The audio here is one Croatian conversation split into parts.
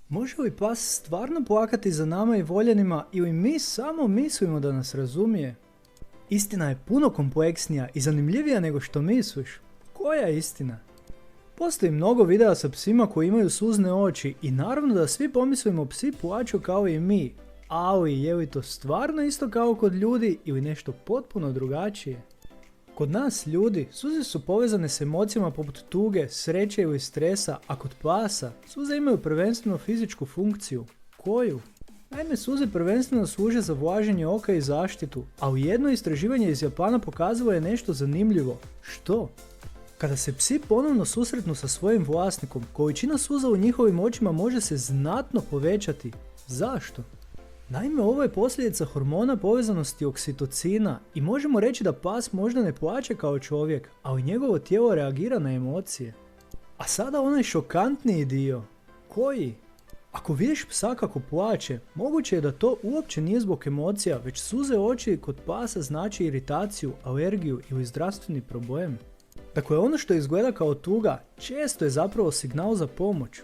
Može li pas stvarno plakati za nama i voljenima ili mi samo mislimo da nas razumije? Istina je puno kompleksnija i zanimljivija nego što misliš. Koja je istina? Postoji mnogo videa sa psima koji imaju suzne oči i naravno da svi pomislimo psi plaču kao i mi, ali je li to stvarno isto kao kod ljudi ili nešto potpuno drugačije? Kod nas ljudi suze su povezane s emocijama poput tuge, sreće ili stresa, a kod pasa suze imaju prvenstveno fizičku funkciju. Koju? Naime, suze prvenstveno služe za vlaženje oka i zaštitu, ali jedno istraživanje iz Japana pokazalo je nešto zanimljivo. Što? Kada se psi ponovno susretnu sa svojim vlasnikom, količina suza u njihovim očima može se znatno povećati. Zašto? Naime, ovo je posljedica hormona povezanosti oksitocina i možemo reći da pas možda ne plače kao čovjek, ali njegovo tijelo reagira na emocije. A sada onaj šokantniji dio. Koji? Ako vidiš psa kako plače, moguće je da to uopće nije zbog emocija, već suze oči kod pasa znači iritaciju, alergiju ili zdravstveni problem. Dakle, ono što izgleda kao tuga često je zapravo signal za pomoć.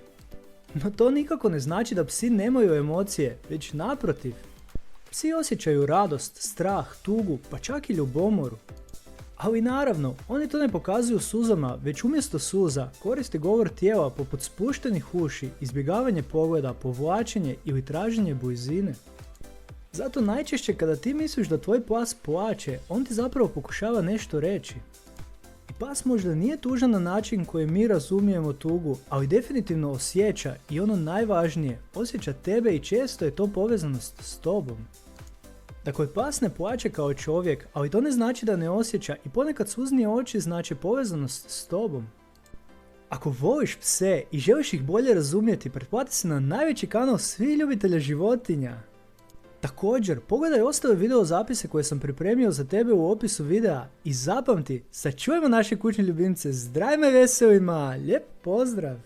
No to nikako ne znači da psi nemaju emocije, već naprotiv. Psi osjećaju radost, strah, tugu, pa čak i ljubomoru. Ali naravno, oni to ne pokazuju suzama, već umjesto suza koriste govor tijela poput spuštenih uši, izbjegavanje pogleda, povlačenje ili traženje blizine. Zato najčešće kada ti misliš da tvoj pas plače, on ti zapravo pokušava nešto reći. I pas možda nije tužan na način koji mi razumijemo tugu, ali definitivno osjeća i ono najvažnije, osjeća tebe i često je to povezanost s tobom. Dakle, pas ne plače kao čovjek, ali to ne znači da ne osjeća i ponekad suznije oči znače povezanost s tobom. Ako voliš pse i želiš ih bolje razumjeti, pretplati se na najveći kanal svih ljubitelja životinja. Također, pogledaj ostale video zapise koje sam pripremio za tebe u opisu videa i zapamti, sačuvajmo naše kućne ljubimce zdravima i veselima, lijep pozdrav!